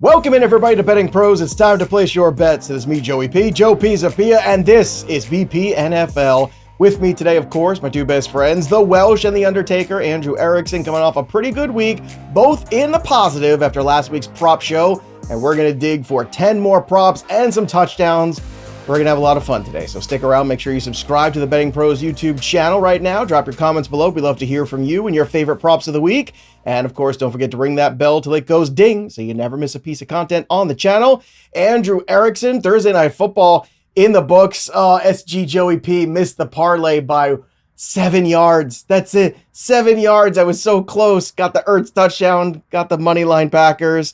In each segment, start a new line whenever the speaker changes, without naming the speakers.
Welcome in everybody to Betting Pros. It's time to place your bets. It is me, Joe Pisapia, and this is BP NFL. With me today, of course, my two best friends, the Welsh and the Undertaker, Andrew Erickson, coming off a pretty good week, both in the positive after last week's prop show. And we're going to dig for 10 more props and some touchdowns. We're going to have a lot of fun today, so stick around. Make sure you subscribe to the Betting Pros YouTube channel right now. Drop your comments below. We'd love to hear from you and your favorite props of the week. And, of course, don't forget to ring that bell till it goes ding so you never miss a piece of content on the channel. Andrew Erickson, Thursday Night Football in the books. SG Joey P missed the parlay by 7 yards. That's it. 7 yards. I was so close. Got the Ertz touchdown. Got the money line Packers.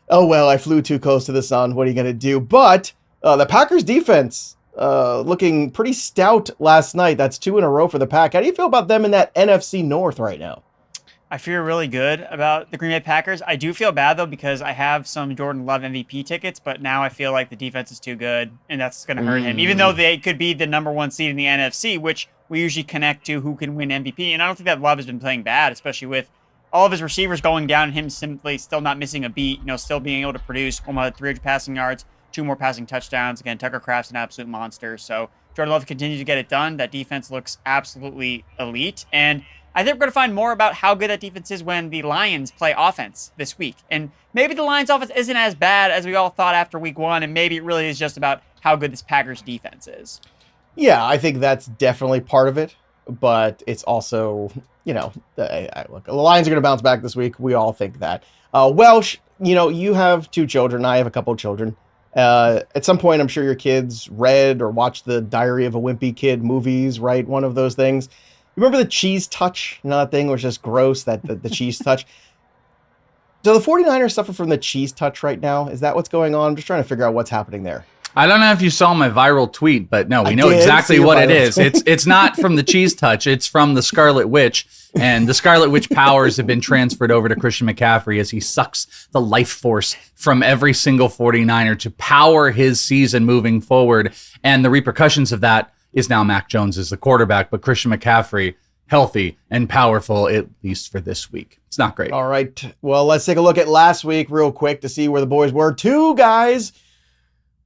Oh, well, I flew too close to the sun. What are you going to do? But the Packers defense looking pretty stout last night. That's 2 in a row for the Pack. How do you feel about them in that NFC North right now?
I feel really good about the Green Bay Packers. I do feel bad, though, because I have some Jordan Love MVP tickets, but now I feel like the defense is too good, and that's going to hurt him. Even though they could be the number one seed in the NFC, which we usually connect to who can win MVP. And I don't think that Love has been playing bad, especially with all of his receivers going down and him simply still not missing a beat, still being able to produce almost 300 passing yards, 2 more passing touchdowns. Again, Tucker Kraft's an absolute monster. So Jordan Love continues to get it done. That defense looks absolutely elite. And I think we're going to find more about how good that defense is when the Lions play offense this week. And maybe the Lions offense isn't as bad as we all thought after week 1, and maybe it really is just about how good this Packers defense is.
Yeah, I think that's definitely part of it, but it's also, look, the Lions are going to bounce back this week. We all think that. Welsh, you have 2 children. I have a couple of children. At some point, I'm sure your kids read or watched the Diary of a Wimpy Kid movies, right? One of those things. Remember the cheese touch? That thing was just gross, the cheese touch. Do the 49ers suffer from the cheese touch right now? Is that what's going on? I'm just trying to figure out what's happening there.
I don't know if you saw my viral tweet, but no, we know exactly what it is. It's not from the cheese touch. It's from the Scarlet Witch. And the Scarlet Witch powers have been transferred over to Christian McCaffrey as he sucks the life force from every single 49er to power his season moving forward. And the repercussions of that is now Mac Jones is the quarterback, but Christian McCaffrey healthy and powerful, at least for this week. It's not great.
All right. Well, let's take a look at last week real quick to see where the boys were. 2 guys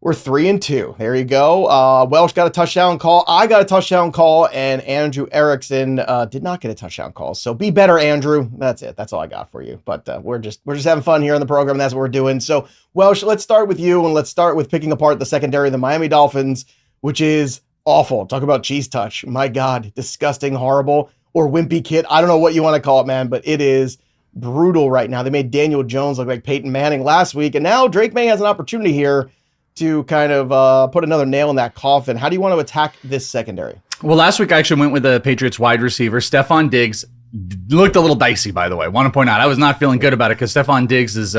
were 3-2. There you go. Welsh got a touchdown call. I got a touchdown call, and Andrew Erickson did not get a touchdown call. So be better, Andrew. That's it. That's all I got for you. But we're just having fun here on the program. That's what we're doing. So Welsh, let's start with you, and let's start with picking apart the secondary of the Miami Dolphins, which is awful. Talk about cheese touch. My God, disgusting, horrible, or wimpy kid. I don't know what you want to call it, man, but it is brutal right now. They made Daniel Jones look like Peyton Manning last week, and now Drake May has an opportunity here to kind of put another nail in that coffin. How do you want to attack this secondary?
Well, last week I actually went with the Patriots wide receiver. Stephon Diggs looked a little dicey, by the way. I want to point out, I was not feeling good about it because Stephon Diggs is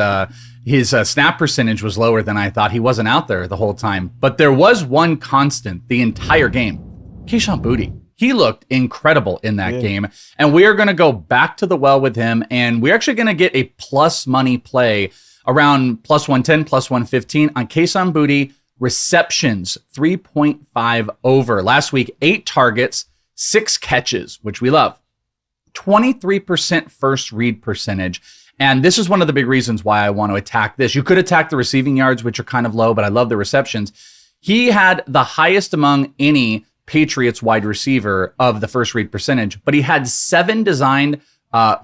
his snap percentage was lower than I thought. He wasn't out there the whole time. But there was one constant the entire game. Kayshon Boutte. He looked incredible in that game. And we are going to go back to the well with him. And we're actually going to get a plus money play around plus 110, plus 115 on Kayshon Boutte. Receptions, 3.5 over. Last week, 8 targets, 6 catches, which we love. 23% first read percentage. And this is one of the big reasons why I want to attack this. You could attack the receiving yards, which are kind of low, but I love the receptions. He had the highest among any Patriots wide receiver of the first read percentage, but he had 7 designed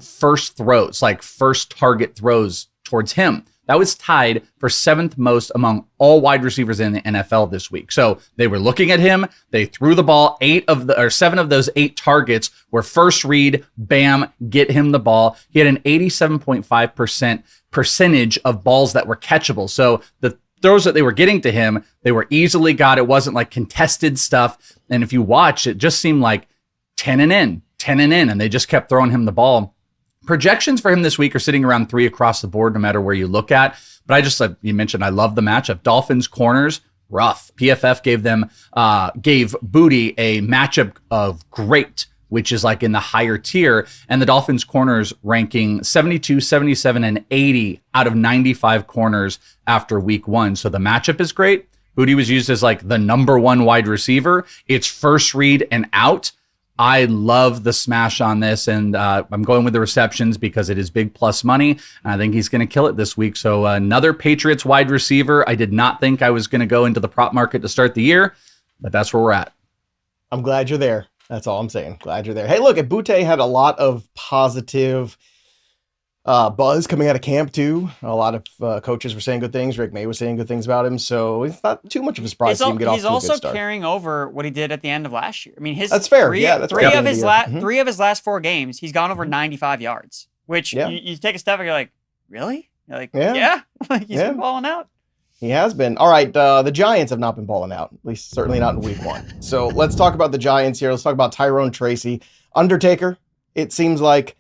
first throws, like first target throws towards him. That was tied for 7th most among all wide receivers in the NFL this week. So they were looking at him. They threw the ball. 7 of those 8 targets were first read. Bam, get him the ball. He had an 87.5% percentage of balls that were catchable. So the throws that they were getting to him, they were easily got. It wasn't like contested stuff. And if you watch, it just seemed like 10 and in, and they just kept throwing him the ball. Projections for him this week are sitting around 3 across the board, no matter where you look at. But I just, like you mentioned, I love the matchup. Dolphins corners, rough. PFF gave Boutte a matchup of great, which is like in the higher tier. And the Dolphins corners ranking 72, 77, and 80 out of 95 corners after week 1. So the matchup is great. Boutte was used as like the number 1 wide receiver. It's first read and out. I love the smash on this, and I'm going with the receptions because it is big plus money. And I think he's going to kill it this week. So another Patriots wide receiver. I did not think I was going to go into the prop market to start the year, but that's where we're at.
I'm glad you're there. That's all I'm saying. Glad you're there. Hey, look, Boutte had a lot of positive buzz coming out of camp too. A lot of coaches were saying good things. Rick May was saying good things about him, so it's not too much of a surprise to see him get off to a good start.
He's also carrying over what he did at the end of last year. I mean,
that's fair.
Three of his last 4 games, he's gone over 95 yards. Which you take a step and you're like, really? You're like, yeah. Like he's been balling out.
He has been. All right, the Giants have not been balling out, at least certainly not in week 1. So let's talk about the Giants here. Let's talk about Tyrone, Tracy, Undertaker. It seems like,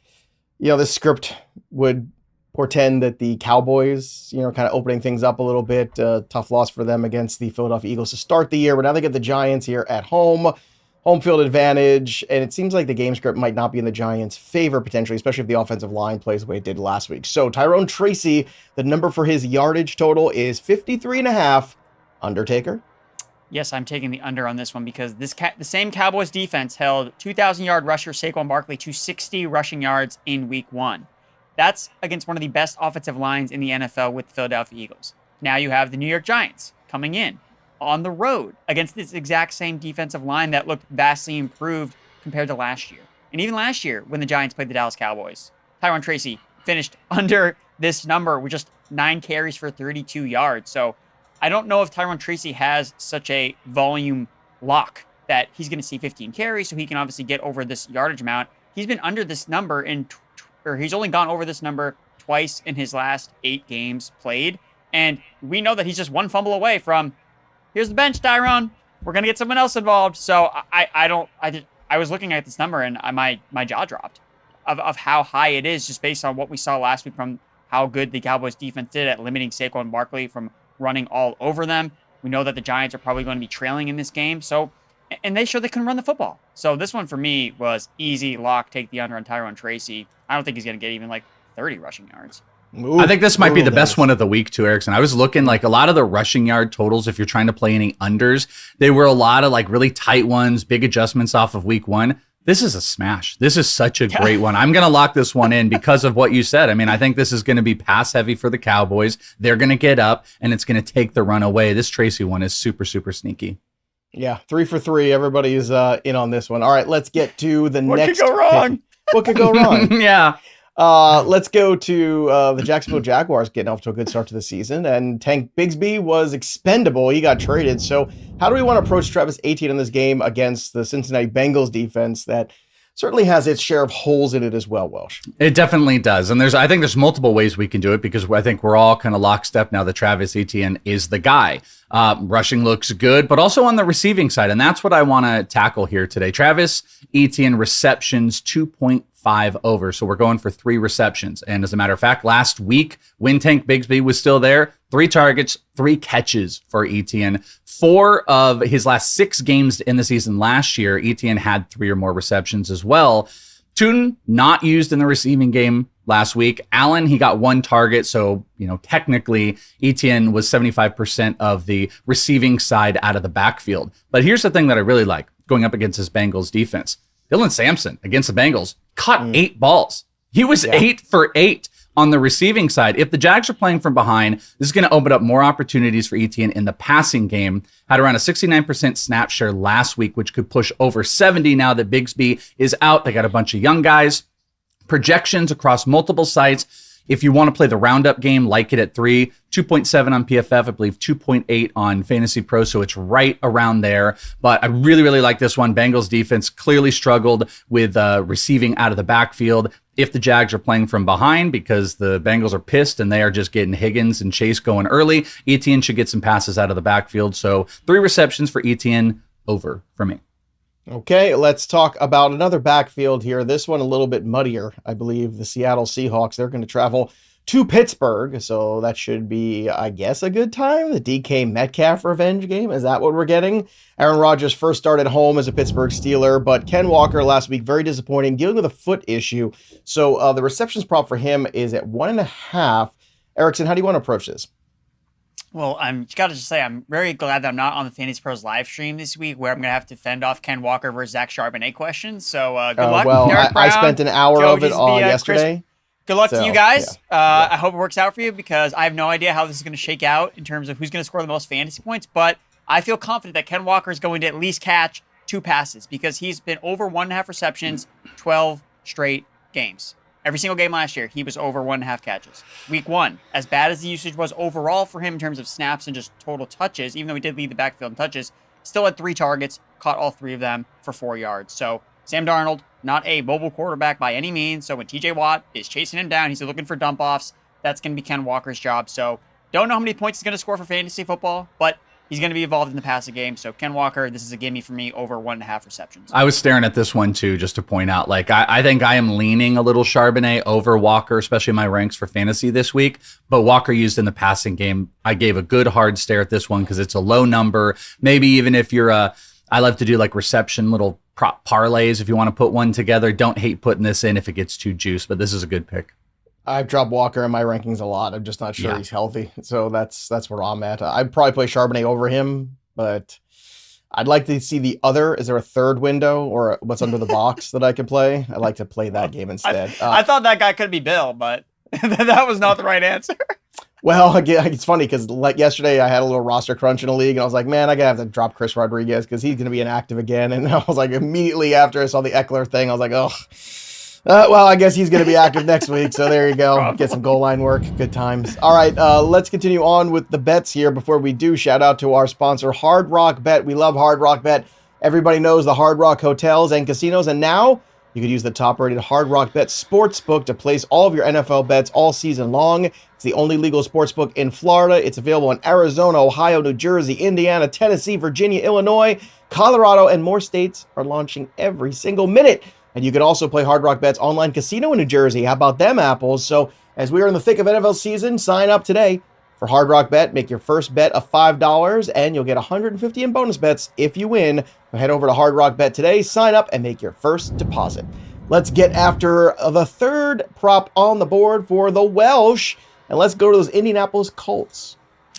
this script would portend that the Cowboys, kind of opening things up a little bit. Tough loss for them against the Philadelphia Eagles to start the year, but now they get the Giants here at home field advantage, and it seems like the game script might not be in the Giants' favor potentially, especially if the offensive line plays the way it did last week. So Tyrone Tracy, the number for his yardage total is 53.5. Undertaker?
Yes, I'm taking the under on this one because the same Cowboys defense held 2,000-yard rusher Saquon Barkley to 60 rushing yards in week 1. That's against one of the best offensive lines in the NFL with the Philadelphia Eagles. Now you have the New York Giants coming in on the road against this exact same defensive line that looked vastly improved compared to last year. And even last year when the Giants played the Dallas Cowboys, Tyrone Tracy finished under this number with just 9 carries for 32 yards. So I don't know if Tyrone Tracy has such a volume lock that he's going to see 15 carries, so he can obviously get over this yardage amount. He's been under this number or he's only gone over this number twice in his last 8 games played. And we know that he's just 1 fumble away from, here's the bench, Tyrone. We're going to get someone else involved. So I was looking at this number and my jaw dropped of how high it is just based on what we saw last week from how good the Cowboys defense did at limiting Saquon Barkley from running all over them. We know that the Giants are probably going to be trailing in this game. So, and they showed they couldn't run the football. So this one for me was easy lock, take the under on Tyrone Tracy. I don't think he's going to get even like 30 rushing yards.
Ooh, I think this might be the best one of the week too, Erickson. I was looking like a lot of the rushing yard totals, if you're trying to play any unders, they were a lot of like really tight ones, big adjustments off of week 1. This is a smash. This is such a great one. I'm going to lock this one in because of what you said. I mean, I think this is going to be pass heavy for the Cowboys. They're going to get up and it's going to take the run away. This Tracy one is super, super sneaky.
Yeah, 3 for 3. Everybody's in on this one. All right, let's get to the next.
What could go wrong?
What could go wrong?
Yeah.
Let's go to the Jacksonville Jaguars getting off to a good start to the season. And Tank Bigsby was expendable. He got traded. So how do we want to approach Travis Etienne in this game against the Cincinnati Bengals defense that certainly has its share of holes in it as well, Welsh?
It definitely does. And I think there's multiple ways we can do it because I think we're all kind of lockstep now that Travis Etienne is the guy. Rushing looks good, but also on the receiving side. And that's what I want to tackle here today. Travis Etienne receptions 2.5 over. So we're going for 3 receptions. And as a matter of fact, last week when Tank Bigsby was still there, 3 targets, 3 catches for Etienne. 4 of his last 6 games in the season last year, Etienne had 3 or more receptions as well. Tune not used in the receiving game last week. Allen, he got 1 target. So, technically Etienne was 75% of the receiving side out of the backfield. But here's the thing that I really like going up against this Bengals defense. Dylan Sampson against the Bengals caught 8 balls. He was 8 for 8 on the receiving side. If the Jags are playing from behind, this is going to open up more opportunities for Etienne in the passing game. Had around a 69% snap share last week, which could push over 70 now that Bigsby is out. They got a bunch of young guys. Projections across multiple sites. If you want to play the roundup game, like it at 3, 2.7 on PFF, I believe 2.8 on Fantasy Pro, so it's right around there. But I really, really like this one. Bengals defense clearly struggled with receiving out of the backfield. If the Jags are playing from behind because the Bengals are pissed and they are just getting Higgins and Chase going early, Etienne should get some passes out of the backfield. So 3 receptions for Etienne, over for me.
Okay, let's talk about another backfield here. This one a little bit muddier. I believe the Seattle Seahawks, they're going to travel to Pittsburgh. So that should be, I guess, a good time. The DK Metcalf revenge game. Is that what we're getting? Aaron Rodgers first started home as a Pittsburgh Steeler, but Ken Walker last week, very disappointing, dealing with a foot issue. So the receptions prop for him is at 1.5. Erickson, how do you want to approach this?
Well, I'm got to just say I'm very glad that I'm not on the Fantasy Pros live stream this week, where I'm gonna have to fend off Ken Walker versus Zach Charbonnet questions. So good luck,
Well,
Derek Brown,
I spent an hour
Joe
of it yesterday.
Good luck
So,
to you guys.
yeah.
I hope it works out for you because I have no idea how this is going to shake out in terms of who's going to score the most fantasy points. But I feel confident that Ken Walker is going to at least catch 2 passes because he's been over 1.5 receptions 12 straight games. Every single game last year, he was over 1.5 catches. Week 1, as bad as the usage was overall for him in terms of snaps and just total touches, even though he did lead the backfield in touches, still had 3 targets, caught all 3 of them for 4 yards. So Sam Darnold, not a mobile quarterback by any means. So when TJ Watt is chasing him down, he's looking for dump offs. That's going to be Ken Walker's job. So don't know how many points he's going to score for fantasy football, but he's going to be involved in the passing game. So Ken Walker, this is a gimme for me over 1.5 receptions.
I was staring at this one too, just to point out, like, I think I am leaning a little Charbonnet over Walker, especially in my ranks for fantasy this week. But Walker used in the passing game, I gave a good hard stare at this one because it's a low number. Maybe even if you're I love to do like reception little prop parlays if you want to put one together. Don't hate putting this in if it gets too juice, but this is a good pick.
I've dropped Walker in my rankings a lot. I'm just not sure he's healthy. So that's where I'm at. I'd probably play Charbonnet over him, but I'd like to see the other. Is there a third window or what's under the box that I can play? I'd like to play that game instead.
I thought that guy could be Bill, but that was not the right answer.
Well, again, it's funny because like yesterday I had a little roster crunch in a league and I was like, man, I gotta have to drop Chris Rodriguez because he's gonna be inactive again. And I was like, immediately after I saw the Eckler thing, I was like, oh, well, I guess he's gonna be active next week. So there you go, get some goal line work. Good times. All right, let's continue on with the bets here. Before we do, shout out to our sponsor, Hard Rock Bet. We love Hard Rock Bet. Everybody knows the Hard Rock hotels and casinos, and now you could use the top-rated Hard Rock Bet Sportsbook to place all of your NFL bets all season long. It's the only legal sportsbook in Florida. It's available in Arizona, Ohio, New Jersey, Indiana, Tennessee, Virginia, Illinois, Colorado, and more states are launching every single minute. And you can also play Hard Rock Bet's online casino in New Jersey. How about them apples? So as we are in the thick of NFL season, sign up today for Hard Rock Bet. Make your first bet of $5 and you'll get $150 in bonus bets if you win. So head over to Hard Rock Bet today, sign up, and make your first deposit. Let's get after the third prop on the board for the Welsh, and let's go to those Indianapolis Colts.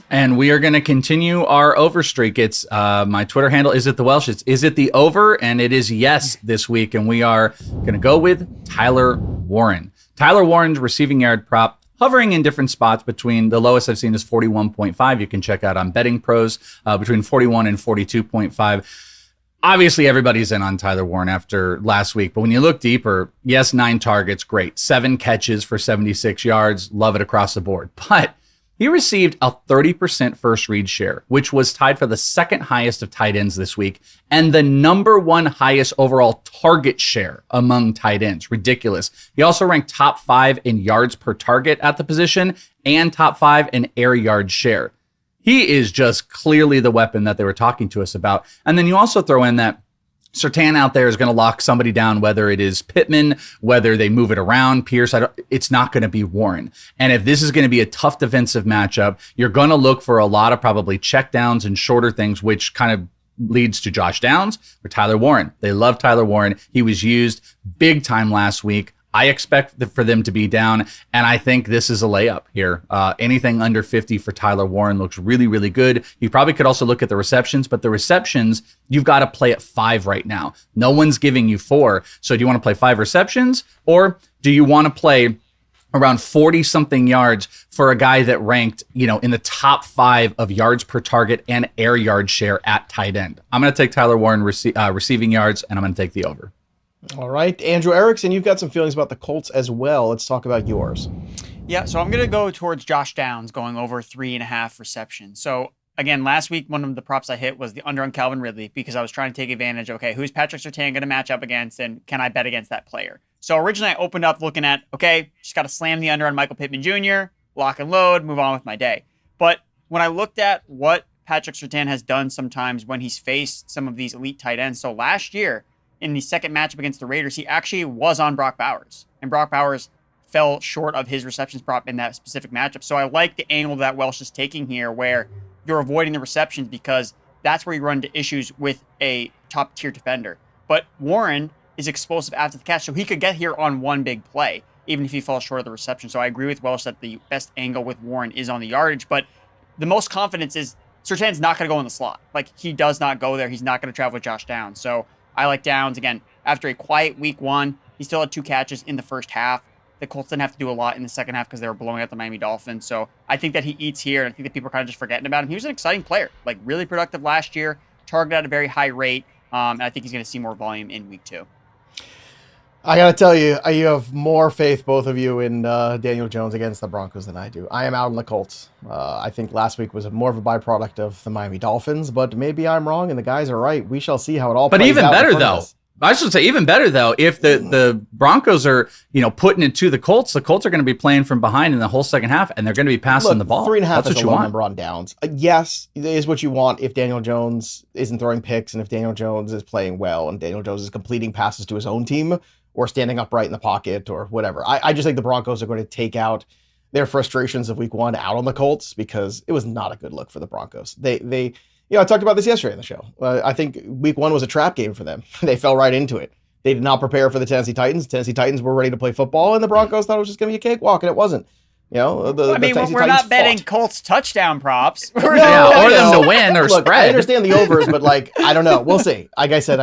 And we are going to continue our over streak. It's my Twitter handle, Is It The Welsh? It's Is It The Over? And it is yes this week. And we are going to go with Tyler Warren. Tyler Warren's receiving yard prop hovering in different spots between the lowest I've seen is 41.5. You can check out on Betting Pros between 41 and 42.5. Obviously, everybody's in on Tyler Warren after last week. But when you look deeper, yes, 9 targets, great. 7 catches for 76 yards. Love it across the board. But he received a 30% first read share, which was tied for the second highest of tight ends this week and the number 1 highest overall target share among tight ends. Ridiculous. He also ranked top 5 in yards per target at the position and top 5 in air yard share. He is just clearly the weapon that they were talking to us about. And then you also throw in that Surtain out there is going to lock somebody down, whether it is Pittman, whether they move it around, Pierce. It's not going to be Warren. And if this is going to be a tough defensive matchup, you're going to look for a lot of probably check downs and shorter things, which kind of leads to Josh Downs or Tyler Warren. They love Tyler Warren. He was used big time last week. I expect for them to be down, and I think this is a layup here. Anything under 50 for Tyler Warren looks really, really good. You probably could also look at the receptions, but the receptions, you've got to play at 5 right now. No one's giving you 4. So do you want to play 5 receptions, or do you want to play around 40-something yards for a guy that ranked, in the top 5 of yards per target and air yard share at tight end? I'm going to take Tyler Warren receiving yards, and I'm going to take the over.
All right, Andrew Erickson, you've got some feelings about the Colts as well. Let's talk about yours.
Yeah, so I'm going to go towards Josh Downs going over 3.5 receptions. So again, last week, one of the props I hit was the under on Calvin Ridley because I was trying to take advantage of, okay, who's Patrick Surtain going to match up against and can I bet against that player? So originally I opened up looking at, okay, just got to slam the under on Michael Pittman Jr., lock and load, move on with my day. But when I looked at what Patrick Surtain has done sometimes when he's faced some of these elite tight ends, so last year, in the second matchup against the Raiders, he actually was on Brock Bowers. And Brock Bowers fell short of his receptions prop in that specific matchup. So I like the angle that Welsh is taking here where you're avoiding the receptions because that's where you run into issues with a top-tier defender. But Warren is explosive after the catch, so he could get here on one big play, even if he falls short of the reception. So I agree with Welsh that the best angle with Warren is on the yardage. But the most confidence is Surtain's not going to go in the slot. Like, he does not go there. He's not going to travel with Josh Downs. So I like Downs. Again, after a quiet week 1, he still had 2 catches in the first half. The Colts didn't have to do a lot in the second half because they were blowing out the Miami Dolphins. So I think that he eats here, and I think that people are kind of just forgetting about him. He was an exciting player, like really productive last year, targeted at a very high rate, and I think he's going to see more volume in week 2.
I got to tell you, you have more faith, both of you, in Daniel Jones against the Broncos than I do. I am out on the Colts. I think last week was more of a byproduct of the Miami Dolphins, but maybe I'm wrong and the guys are right. We shall see how it all plays out.
But even better, though. I should say even better, though, if the Broncos are, putting it to the Colts are going to be playing from behind in the whole second half, and they're going to be passing the ball.
3.5 is a low number on downs. Yes, it is what you want if Daniel Jones isn't throwing picks and if Daniel Jones is playing well and Daniel Jones is completing passes to his own team or standing upright in the pocket or whatever. I just think the Broncos are going to take out their frustrations of week 1 out on the Colts because it was not a good look for the Broncos. They I talked about this yesterday in the show. I think week 1 was a trap game for them. They fell right into it. They did not prepare for the Tennessee Titans. Tennessee Titans were ready to play football, and the Broncos thought it was just going to be a cakewalk, and it wasn't.
We're not betting Colts touchdown props.
Or them to win or spread.
I understand the overs, but I don't know. We'll see. Like I said,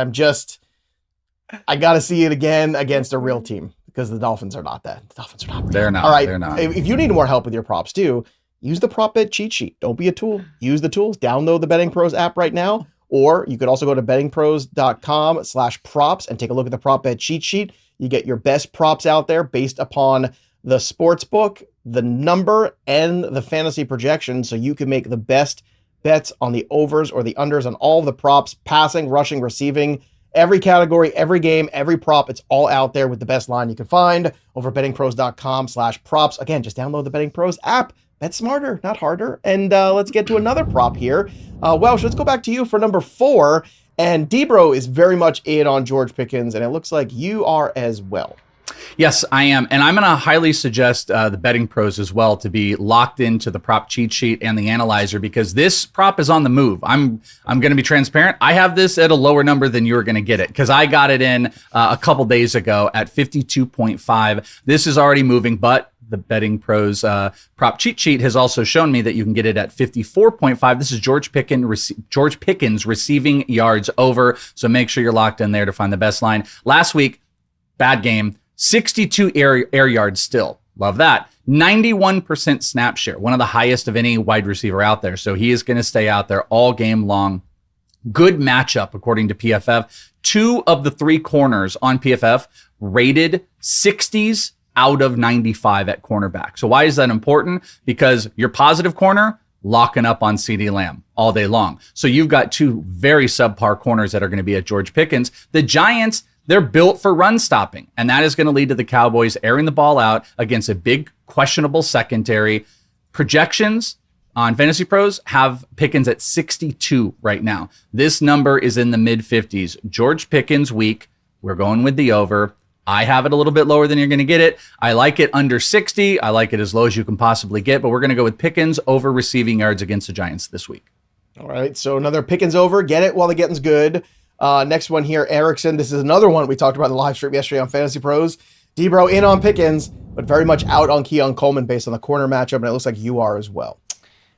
I got to see it again against a real team because the Dolphins are not that. The Dolphins are not real.
They're not.
All right.
They're not.
If you need more help with your props too, use the prop bet cheat sheet. Don't be a tool. Use the tools. Download the Betting Pros app right now, or you could also go to bettingpros.com/props and take a look at the prop bet cheat sheet. You get your best props out there based upon the sports book, the number, and the fantasy projection, so you can make the best bets on the overs or the unders on all the props, passing, rushing, receiving, every category, every game, every prop. It's all out there with the best line you can find over bettingpros.com/props. Again, just download the Betting Pros app. Bet smarter, not harder. And let's get to another prop here. Welsh, let's go back to you for number 4. And Debro is very much in on George Pickens, and it looks like you are as well.
Yes, I am. And I'm going to highly suggest the Betting Pros as well to be locked into the prop cheat sheet and the analyzer because this prop is on the move. I'm going to be transparent. I have this at a lower number than you were going to get it because I got it in a couple days ago at 52.5. This is already moving, but the Betting Pros prop cheat sheet has also shown me that you can get it at 54.5. This is George Pickens receiving yards over. So make sure you're locked in there to find the best line. Last week, bad game, 62 air yards still. Love that. 91% snap share, one of the highest of any wide receiver out there. So he is going to stay out there all game long. Good matchup, according to PFF. 2 of the 3 corners on PFF rated 60s out of 95 at cornerback. So why is that important? Because your positive corner, locking up on CeeDee Lamb all day long. So you've got 2 very subpar corners that are going to be at George Pickens. The Giants, they're built for run stopping, and that is going to lead to the Cowboys airing the ball out against a big questionable secondary. Projections on Fantasy Pros have Pickens at 62 right now. This number is in the mid-50s. George Pickens week, we're going with the over. I have it a little bit lower than you're going to get it. I like it under 60. I like it as low as you can possibly get, but we're going to go with Pickens over receiving yards against the Giants this week.
All right, so another Pickens over. Get it while the getting's good. Next one here, Erickson. This is another one we talked about in the live stream yesterday on Fantasy Pros. Debro in on Pickens, but very much out on Keon Coleman based on the corner matchup, and it looks like you are as well.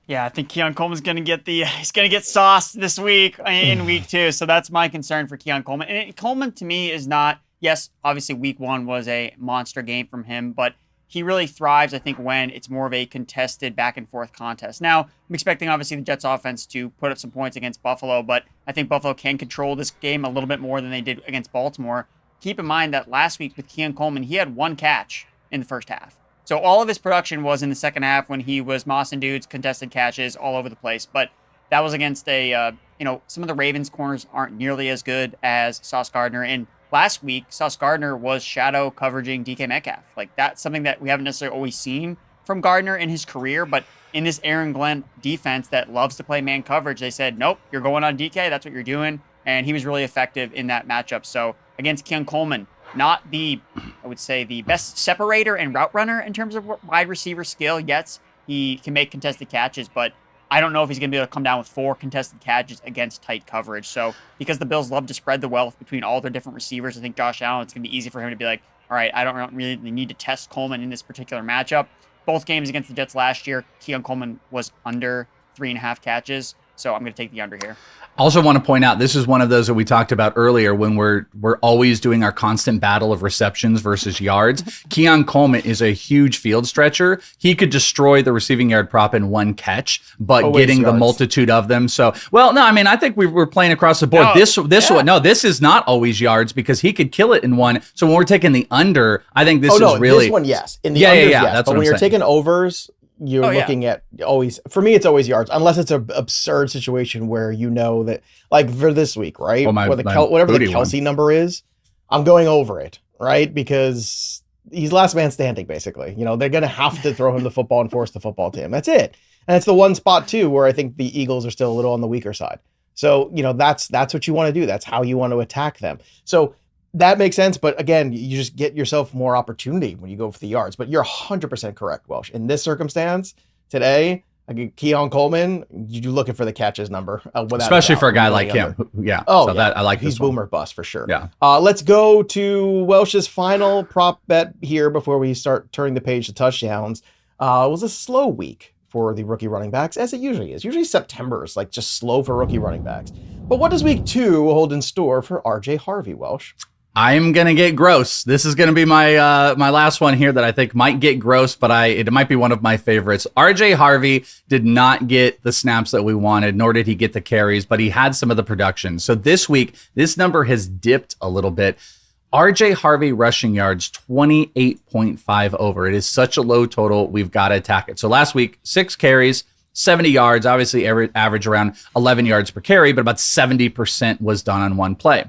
Yeah, I think Keon Coleman's going to get sauced this week in week 2, so that's my concern for Keon Coleman. And Coleman, to me, is not, yes, obviously week 1 was a monster game from him, but he really thrives, I think, when it's more of a contested back-and-forth contest. Now, I'm expecting, obviously, the Jets offense to put up some points against Buffalo, but I think Buffalo can control this game a little bit more than they did against Baltimore. Keep in mind that last week with Keon Coleman, he had 1 catch in the first half. So all of his production was in the second half when he was mossing dudes, contested catches all over the place. But that was against some of the Ravens corners aren't nearly as good as Sauce Gardner. And last week, Sauce Gardner was shadow coveraging DK Metcalf. Like, that's something that we haven't necessarily always seen from Gardner in his career. But in this Aaron Glenn defense that loves to play man coverage, they said, nope, you're going on DK. That's what you're doing. And he was really effective in that matchup. So against Keon Coleman, not the best separator and route runner in terms of wide receiver skill. Yes, he can make contested catches, but I don't know if he's going to be able to come down with 4 contested catches against tight coverage. So because the Bills love to spread the wealth between all their different receivers, I think Josh Allen, it's going to be easy for him to be like, all right, I don't really need to test Coleman in this particular matchup. Both games against the Jets last year, Keon Coleman was under 3.5 catches. So I'm going to take the under here.
Also want to point out, this is one of those that we talked about earlier when we're always doing our constant battle of receptions versus yards. Keon Coleman is a huge field stretcher. He could destroy the receiving yard prop in one catch, but
Always
getting
yards.
the multitude of them. So, well, no, I mean, I think we're playing across the board. This is not always yards because he could kill it in one. So when we're taking the under, I think this is really.
This one, yes. In the unders, yes.
That's
but
what
when
I'm
you're
saying.
taking overs, you're looking at always, for me, it's always yards, unless it's an absurd situation where you know that, like for this week, right? Whatever the Kelsey number is, I'm going over it, right? Because he's last man standing, basically. You know, they're going to have to throw him the football and force the football to him. That's it. And it's the one spot, too, where I think the Eagles are still a little on the weaker side. So, you know, that's what you want to do. That's how you want to attack them. So that makes sense. But again, you just get yourself more opportunity when you go for the yards. But you're 100% correct, Welsh. In this circumstance, today, Keon Coleman, you're looking for the catches number.
Especially for a guy like him. Yeah.
Oh,
so that I like
he's
this one.
boomer bust for sure.
Yeah.
Let's go to Welsh's final prop bet here before we start turning the page to touchdowns. It was a slow week for the rookie running backs, as it usually is. Usually September is like just slow for rookie running backs. But what does week 2 hold in store for RJ Harvey, Welsh?
I'm gonna get gross. This is gonna be my my last one here that I think might get gross, but it might be one of my favorites. RJ Harvey did not get the snaps that we wanted, nor did he get the carries, but he had some of the production. So this week, this number has dipped a little bit. RJ Harvey rushing yards 28.5 over. It is such a low total. We've got to attack it. So last week, 6 carries, 70 yards, obviously average around 11 yards per carry, but about 70% was done on one play.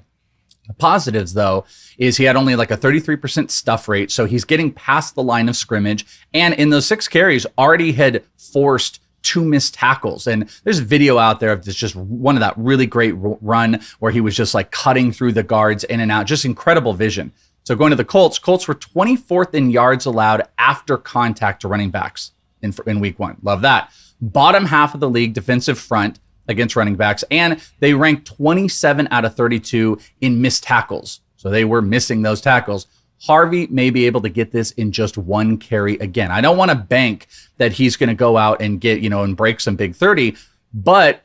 The positives, though, is he had only like a 33% stuff rate, so he's getting past the line of scrimmage, and in those 6 carries, already had forced 2 missed tackles. And there's a video out there of this, just one of that really great run where he was just like cutting through the guards in and out, just incredible vision. So going to the Colts were 24th in yards allowed after contact to running backs in week 1. Love that. Bottom half of the league defensive front against running backs, and they ranked 27 out of 32 in missed tackles. So they were missing those tackles. Harvey may be able to get this in just 1 carry again. I don't want to bank that he's going to go out and get, and break some big 30, but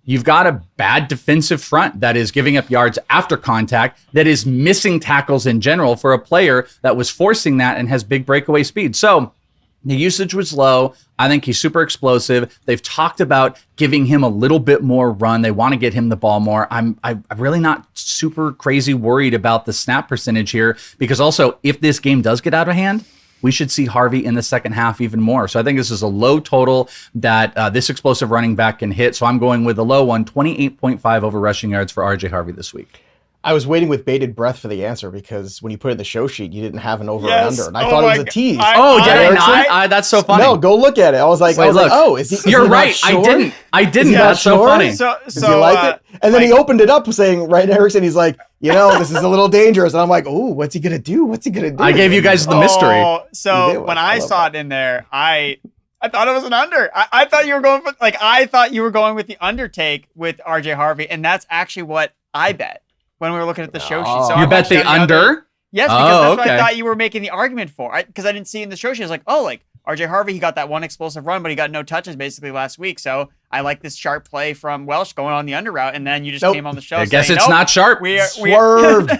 you've got a bad defensive front that is giving up yards after contact, that is missing tackles in general for a player that was forcing that and has big breakaway speed. So the usage was low. I think he's super explosive. They've talked about giving him a little bit more run. They want to get him the ball more. I'm really not super crazy worried about the snap percentage here, because also if this game does get out of hand, we should see Harvey in the second half even more. So I think this is a low total that this explosive running back can hit. So I'm going with the low one, 28.5 over rushing yards for RJ Harvey this week.
I was waiting with bated breath for the answer, because when you put it in the show sheet, you didn't have an over or under, and I thought it was a tease.
Did I not? That's so funny.
No, go look at it. I was like, oh, is he?
You're
is he
right.
not sure?
I didn't.
Is he
That's
not
so
sure?
funny.
Does he like it? And then he opened it up saying, right, Erickson, he's like, this is a little dangerous. And I'm like, oh, what's he gonna do? What's he gonna do?
I gave you guys the mystery.
So when I saw it in there, I thought it was an under. I thought you were going for I thought you were going with the undertake with RJ Harvey, and that's actually what I bet when we were looking at the show sheet. So
you bet the under?
Yes, because that's what I thought you were making the argument for. Because I didn't see it in the show sheet. I was like, RJ Harvey, he got that one explosive run, but he got no touches basically last week. So I like this sharp play from Welsh going on the under route, and then you just came on the show.
I guess it's not sharp.
Swerved.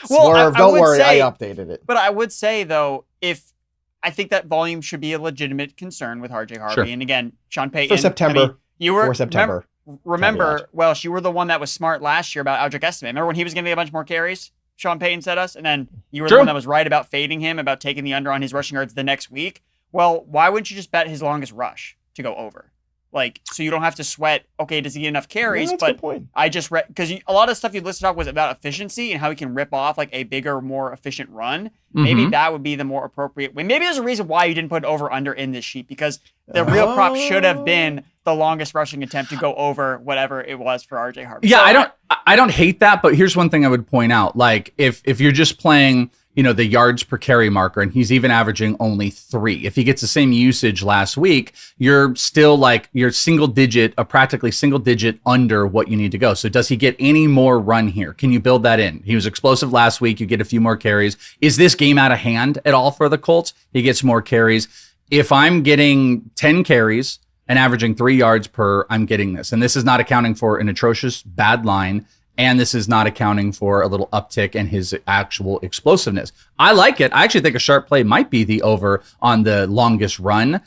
Swerved. Don't worry, I updated it.
But I would say, though, I think that volume should be a legitimate concern with RJ Harvey. Sure. And again, Sean Payton.
For September.
Remember, Welsh, you were the one that was smart last year about Aldrich Estimate. Remember when he was going to get a bunch more carries? Sean Payton said us, and then you were the one that was right about fading him, about taking the under on his rushing yards the next week. Well, why wouldn't you just bet his longest rush to go over? So you don't have to sweat, okay, does he get enough carries?
Yeah, that's a good point.
I just read, because a lot of stuff you listed off was about efficiency and how he can rip off a bigger, more efficient run. Mm-hmm. Maybe that would be the more appropriate way. Maybe there's a reason why you didn't put over under in this sheet, because the real prop should have been the longest rushing attempt to go over whatever it was for RJ Harvey.
Yeah, I don't hate that, but here's one thing I would point out. If you're just playing the yards per carry marker, and he's even averaging only 3. If he gets the same usage last week, you're still you're practically single digit under what you need to go. So does he get any more run here? Can you build that in? He was explosive last week. You get a few more carries. Is this game out of hand at all for the Colts? He gets more carries. If I'm getting 10 carries and averaging 3 yards per, I'm getting this. And this is not accounting for an atrocious bad line. And this is not accounting for a little uptick in his actual explosiveness. I like it. I actually think a sharp play might be the over on the longest run.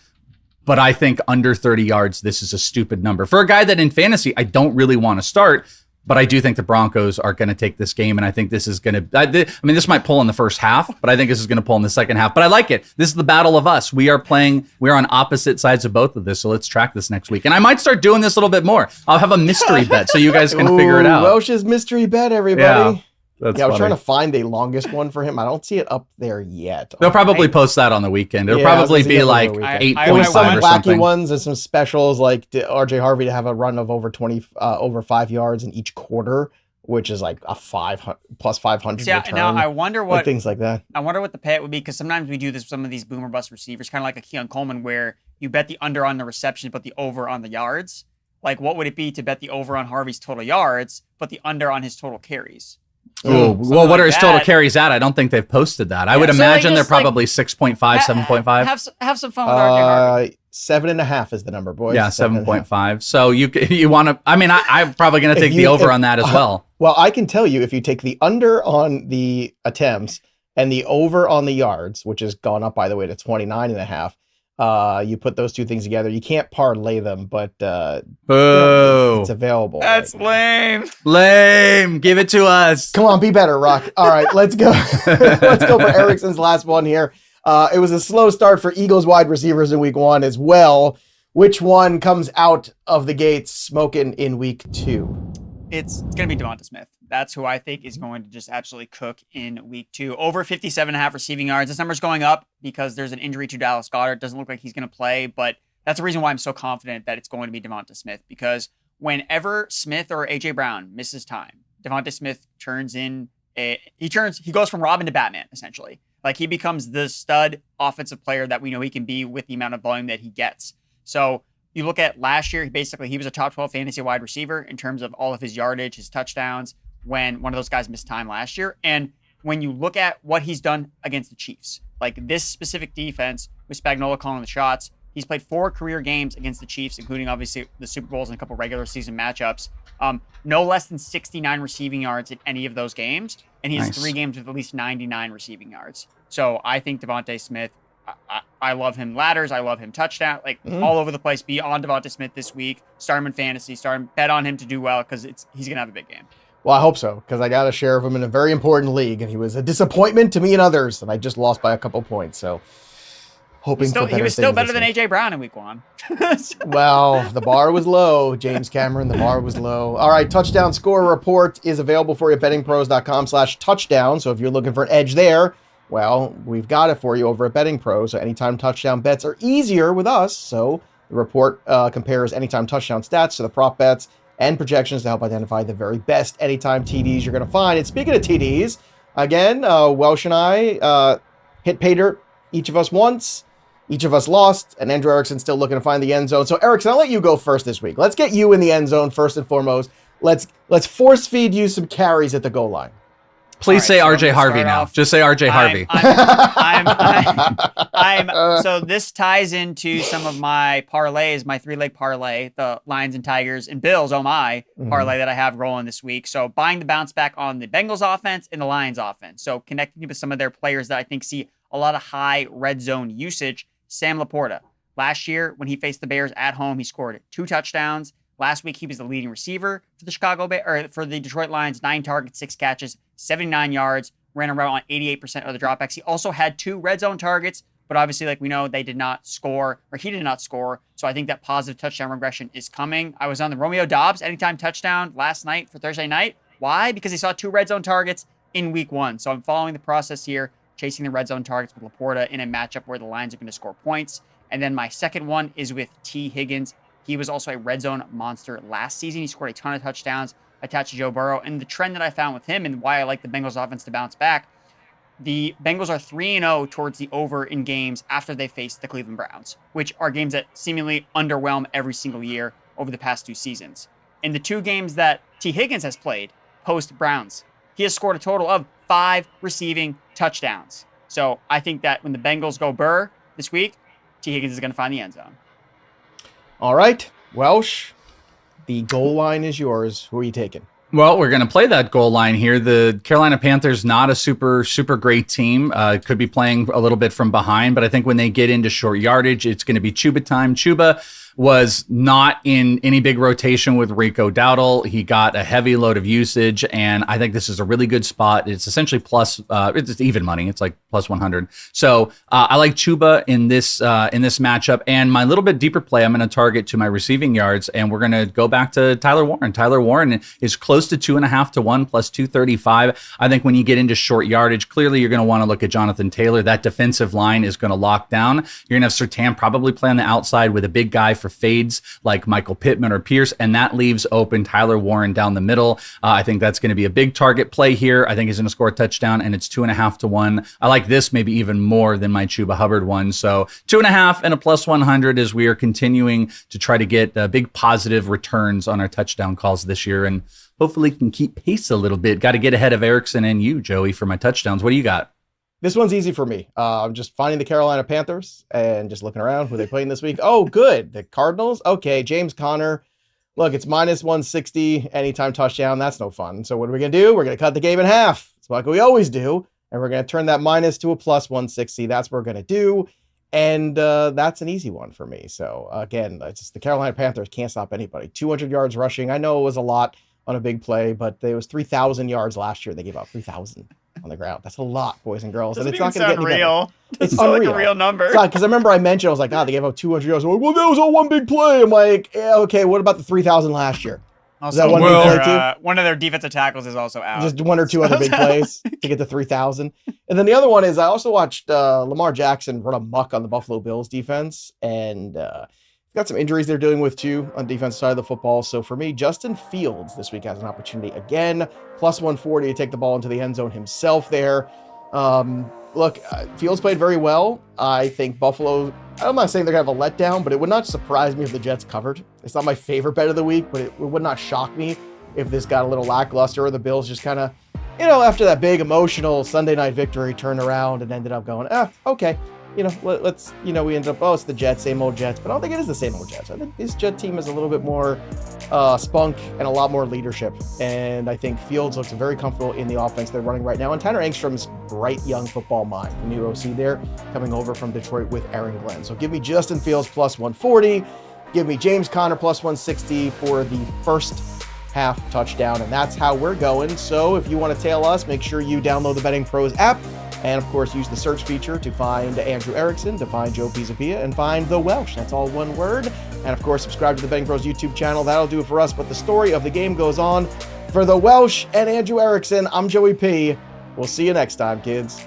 But I think under 30 yards, this is a stupid number. For a guy that in fantasy, I don't really want to start. But I do think the Broncos are going to take this game, and I think this is going to. I mean, this might pull in the first half, but I think this is going to pull in the second half. But I like it. This is the battle of us. We are on opposite sides of both of this, so let's track this next week. And I might start doing this a little bit more. I'll have a mystery bet, so you guys can figure it out.
Welsh's mystery bet, everybody.
Yeah,
I was trying to find a longest one for him. I don't see it up there yet.
They'll probably post that on the weekend. It'll probably be like 8.5
some
or
wacky
something.
ones and some specials like RJ Harvey to have a run of over 5 yards in each quarter, which is like a 500 plus 500 return.
Now I wonder what
things like that.
I wonder what the payout would be, because sometimes we do this with some of these boomer bust receivers, kind of like a Keon Coleman, where you bet the under on the receptions but the over on the yards. Like, what would it be to bet the over on Harvey's total yards but the under on his total carries?
Oh, well, what are his total carries at? I don't think they've posted that. I would imagine they're probably 6.5, 7.5.
Have some fun with RJ Harvey.
7.5 is the number, boys.
Yeah, 7.5. So you want to? I mean, I'm probably going to take the over on that as well.
Well, I can tell you, if you take the under on the attempts and the over on the yards, which has gone up, by the way, to 29.5. You put those two things together. You can't parlay them, but
boo,
it's available.
That's lame.
Lame. Give it to us.
Come on, be better, Rock. All right, let's go. Let's go for Erickson's last one here. It was a slow start for Eagles wide receivers in week 1 as well. Which one comes out of the gates smoking in week 2?
It's going to be DeVonta Smith. That's who I think is going to just absolutely cook in week 2. Over 57.5 receiving yards. This number's going up because there's an injury to Dallas Goedert. Doesn't look like he's going to play, but that's the reason why I'm so confident that it's going to be DeVonta Smith, because whenever Smith or A.J. Brown misses time, DeVonta Smith he goes from Robin to Batman, essentially. Like, he becomes the stud offensive player that we know he can be with the amount of volume that he gets. So you look at last year, he was a top 12 fantasy wide receiver in terms of all of his yardage, his touchdowns, when one of those guys missed time last year. And when you look at what he's done against the Chiefs, like this specific defense with Spagnuolo calling the shots, he's played 4 career games against the Chiefs, including obviously the Super Bowls and a couple regular season matchups. No less than 69 receiving yards in any of those games. And he has 3 games with at least 99 receiving yards. So I think DeVonta Smith, I love him ladders. I love him touchdown, all over the place. Be on DeVonta Smith this week. Start him in fantasy. Bet on him to do well, because he's going to have a big game.
Well, I hope so, because I got a share of him in a very important league, and he was a disappointment to me and others, and I just lost by a couple points. So hoping for better things.
He was still better than A.J. Brown in week 1.
Well, the bar was low, James Cameron. The bar was low. All right, touchdown score report is available for you at bettingpros.com/touchdown. So if you're looking for an edge there, well, we've got it for you over at Betting Pros. So anytime touchdown bets are easier with us. So the report compares anytime touchdown stats to the prop bets and projections to help identify the very best anytime TDs you're going to find. And speaking of TDs, again, Welsh and I hit pay dirt, each of us once. Each of us lost, and Andrew Erickson still looking to find the end zone. So, Erickson, I'll let you go first this week. Let's get you in the end zone first and foremost. Let's force feed you some carries at the goal line.
Please say RJ Harvey now. Just say RJ Harvey.
So this ties into some of my parlays, my 3-leg parlay, the Lions and Tigers and Bills, parlay that I have rolling this week. So buying the bounce back on the Bengals offense and the Lions offense. So connecting with some of their players that I think see a lot of high red zone usage. Sam LaPorta. Last year, when he faced the Bears at home, he scored 2 touchdowns. Last week, he was the leading receiver for the Detroit Lions. 9 targets, 6 catches, 79 yards, ran around on 88% of the dropbacks. He also had 2 red zone targets, but obviously, like we know, they did not score, or he did not score. So I think that positive touchdown regression is coming. I was on the Romeo Doubs anytime touchdown last night for Thursday night. Why? Because he saw 2 red zone targets in week 1. So I'm following the process here, chasing the red zone targets with LaPorta in a matchup where the Lions are going to score points. And then my second one is with T. Higgins. He was also a red zone monster last season. He scored a ton of touchdowns attached to Joe Burrow. And the trend that I found with him and why I like the Bengals offense to bounce back, the Bengals are 3-0 towards the over in games after they face the Cleveland Browns, which are games that seemingly underwhelm every single year over the past 2 seasons. In the 2 games that T. Higgins has played post-Browns, he has scored a total of 5 receiving touchdowns. So I think that when the Bengals go burr this week, T. Higgins is going to find the end zone.
All right, Welsh, the goal line is yours. Who are you taking?
Well, we're going to play that goal line here. The Carolina Panthers, not a super great team. Could be playing a little bit from behind, but I think when they get into short yardage, it's going to be Chuba time. Chuba was not in any big rotation with Rico Dowdle. He got a heavy load of usage, and I think this is a really good spot. It's essentially plus, it's even money. It's like plus 100. So I like Chuba in this matchup. And my little bit deeper play, I'm going to target to my receiving yards, and we're going to go back to Tyler Warren. Tyler Warren is close to 2.5 to 1 plus 235. I think when you get into short yardage, clearly you're going to want to look at Jonathan Taylor. That defensive line is going to lock down. You're going to have Surtain probably play on the outside with a big guy for fades like Michael Pittman or Pierce, and that leaves open Tyler Warren down the middle. I think that's going to be a big target play here. I think he's going to score a touchdown, and it's 2.5 to 1. I like this maybe even more than my Chuba Hubbard one. So 2.5 and a plus 100 as we are continuing to try to get big positive returns on our touchdown calls this year, and hopefully can keep pace a little bit. Got to get ahead of Erickson and you, Joey, for my touchdowns. What do you got?
This one's easy for me. I'm just finding the Carolina Panthers and just looking around who they playing this week. Oh, good. The Cardinals. Okay, James Conner. Look, it's minus 160 anytime touchdown. That's no fun. So what are we going to do? We're going to cut the game in half. It's like we always do. And we're going to turn that minus to a plus 160. That's what we're going to do. And that's an easy one for me. So again, it's just the Carolina Panthers can't stop anybody. 200 yards rushing. I know it was a lot on a big play, but there was 3,000 yards last year. They gave out 3,000 on the ground. That's a lot, boys and girls.
Doesn't
and it's
even
not going to get
real.
It's
unreal.
unreal.
Like a real number.
Because I remember I mentioned, I was like, they gave out 200 yards. I'm like, well, that was all one big play. I'm like, yeah, okay, what about the 3,000 last year?
Also,
Is that one big play too?
One of their defensive tackles is also out.
Just one or two other big plays to get to 3,000. And then the other one is I also watched Lamar Jackson run amok on the Buffalo Bills defense. And got some injuries they're dealing with too on the defensive side of the football. So for me, Justin Fields this week has an opportunity again, plus 140 to take the ball into the end zone himself there. Look, Fields played very well. I think Buffalo, I'm not saying they're going to have a letdown, but it would not surprise me if the Jets covered. It's not my favorite bet of the week, but it would not shock me if this got a little lackluster or the Bills just kind of, after that big emotional Sunday night victory, turned around and ended up going, okay. Let's, we ended up, it's the Jets, same old Jets, but I don't think it is the same old Jets. I think this Jet team is a little bit more spunk and a lot more leadership. And I think Fields looks very comfortable in the offense they're running right now. And Tanner Engstrom's bright young football mind, the new OC there, coming over from Detroit with Aaron Glenn. So give me Justin Fields plus 140. Give me James Conner plus 160 for the first half touchdown. And that's how we're going. So if you want to tail us, make sure you download the Betting Pros app. And, of course, use the search feature to find Andrew Erickson, to find Joe Pisapia, and find The Welsh. That's all one word. And, of course, subscribe to the Betting Pros YouTube channel. That'll do it for us. But the story of the game goes on. For The Welsh and Andrew Erickson, I'm Joey P. We'll see you next time, kids.